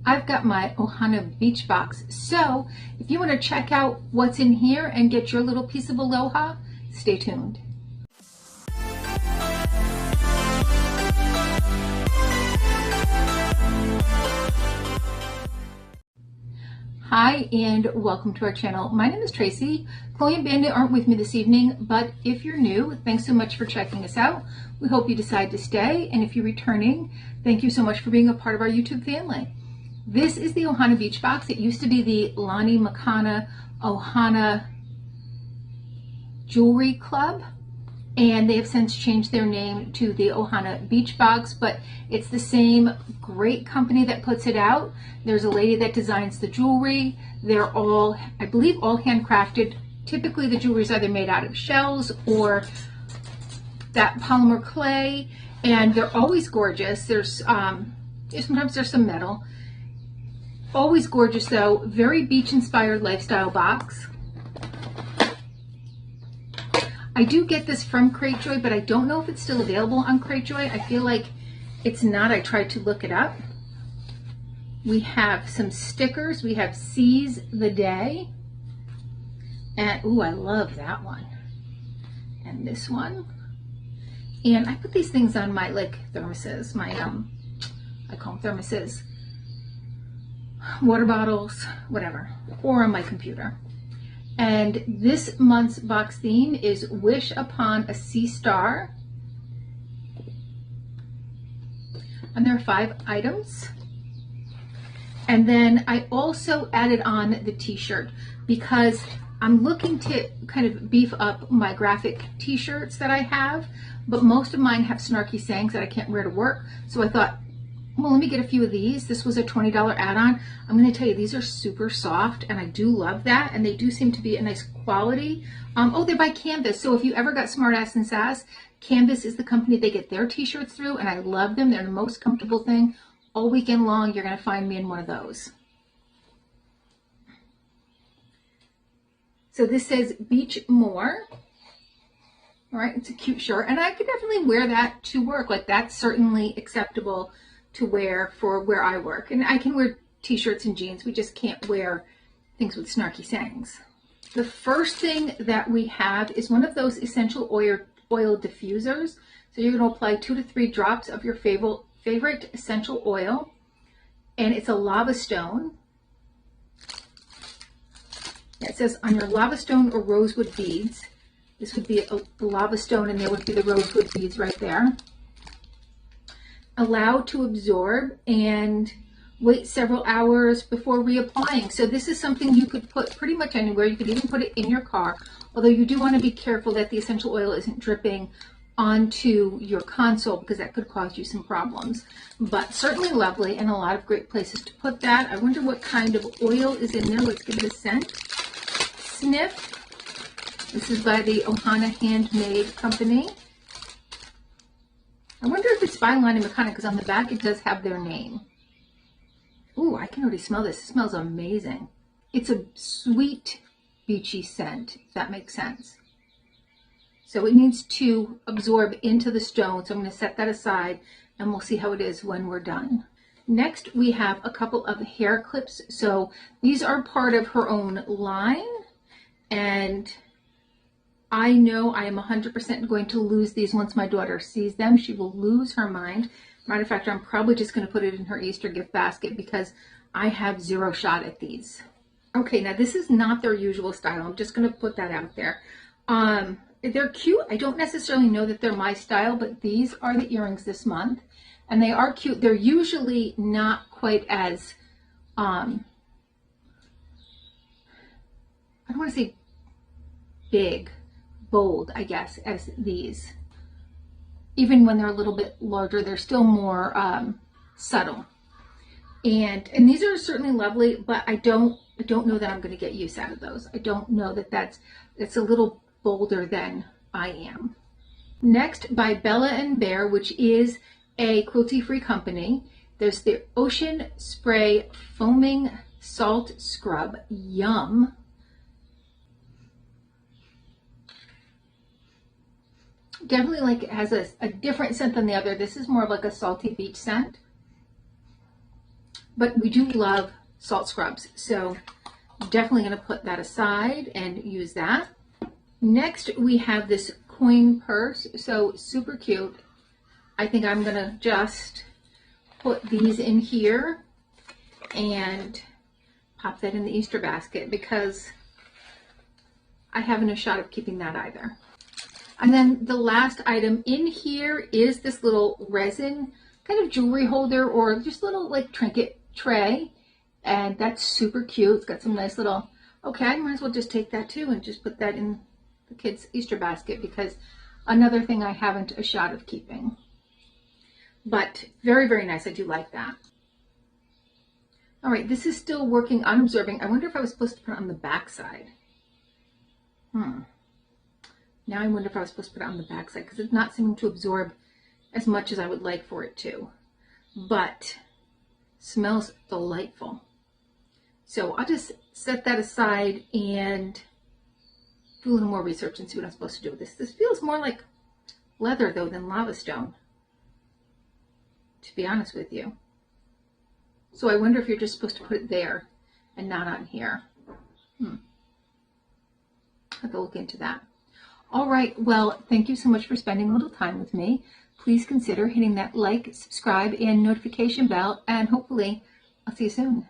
I've got my Ohana Beach Box. So if you want to check out what's in here and get your little piece of aloha, stay tuned. Hi and welcome to our channel. My name is Tracy. Chloe and Bandit aren't with me this evening, but if you're new, thanks so much for checking us out. We hope you decide to stay, and if you're returning, thank you so much for being a part of our YouTube family. This is the Ohana Beach Box. It used to be the Lani Makana Ohana Jewelry Club, and they have since changed their name to the Ohana Beach Box, but it's the same great company that puts it out. There's a lady that designs the jewelry. They're all, I believe, all handcrafted. Typically the jewelry is either made out of shells or that polymer clay, and they're always gorgeous. There's sometimes there's some metal. Always gorgeous though. Very beach inspired lifestyle box. I do get this from Cratejoy, but I don't know if it's still available on Cratejoy. I feel like it's not. I tried to look it up. We have some stickers. We have Seize the Day. And, ooh, I love that one. And this one. And I put these things on my, like, thermoses. My, I call them thermoses. Water bottles, whatever. Or on my computer. And this month's box theme is Wish Upon a Sea Star. And there are 5 items. And then I also added on the t-shirt because I'm looking to kind of beef up my graphic t-shirts that I have, but most of mine have snarky sayings that I can't wear to work. So I thought, well, let me get a few of these. This was a $20 add-on. I'm going to tell you, these are super soft, and I do love that, and they do seem to be a nice quality. Oh, they're by Canvas, so if you ever got Smartass and Sass, Canvas is the company they get their t-shirts through, and I love them. They're the most comfortable thing. All weekend long, you're going to find me in one of those. So this says Beach More. All right, it's a cute shirt, and I could definitely wear that to work. Like, that's certainly acceptable to wear for where I work. And I can wear t-shirts and jeans. We just can't wear things with snarky sayings. The first thing that we have is one of those essential oil diffusers. So you're going to apply 2 to 3 drops of your favorite essential oil. And it's a lava stone. It says on your lava stone or rosewood beads. This would be a lava stone, and there would be the rosewood beads right there. Allow to absorb and wait several hours before reapplying. So this is something you could put pretty much anywhere. You could even put it in your car, although you do want to be careful that the essential oil isn't dripping onto your console because that could cause you some problems. But certainly lovely, and a lot of great places to put that. I wonder what kind of oil is in there. Let's give it a scent. Sniff. This is by the Ohana Handmade Company. I wonder if it's by Lani Makana, because on the back it does have their name. Ooh, I can already smell this. It smells amazing. It's a sweet, beachy scent, if that makes sense. So it needs to absorb into the stone. So I'm going to set that aside, and we'll see how it is when we're done. Next, we have a couple of hair clips. So these are part of her own line, and I know I am 100% going to lose these once my daughter sees them. She will lose her mind. Matter of fact, I'm probably just going to put it in her Easter gift basket because I have 0 shot at these. Okay, now this is not their usual style. I'm just going to put that out there. They're cute. I don't necessarily know that they're my style, but these are the earrings this month, and they are cute. They're usually not quite as, I don't want to say big, bold, I guess, as these. Even when they're a little bit larger, they're still more subtle. And these are certainly lovely, but I don't know that I'm going to get use out of those. I don't know that it's a little bolder than I am. Next, by Bella and Bear, which is a cruelty-free company. There's the Ocean Spray Foaming Salt Scrub. Yum. Definitely like it has a different scent than the other. This is more of like a salty beach scent. but we do love salt scrubs. So definitely going to put that aside and use that. Next, we have this coin purse. So super cute. I think I'm going to just put these in here and pop that in the Easter basket because I haven't a shot of keeping that either. And then the last item in here is this little resin kind of jewelry holder or just little like trinket tray. And that's super cute. It's got some nice little, okay, I might as well just take that too and just put that in the kids' Easter basket because another thing I haven't a shot of keeping. But very, very nice. I do like that. All right, this is still working on absorbing. I wonder if I was supposed to put it on the back side. Now I wonder if I was supposed to put it on the back side because it's not seeming to absorb as much as I would like for it to. But smells delightful. So I'll just set that aside and do a little more research and see what I'm supposed to do with this. This feels more like leather though than lava stone, to be honest with you. So I wonder if you're just supposed to put it there and not on here. I have to look into that. All right, well, thank you so much for spending a little time with me. Please consider hitting that like, subscribe, and notification bell, and hopefully I'll see you soon.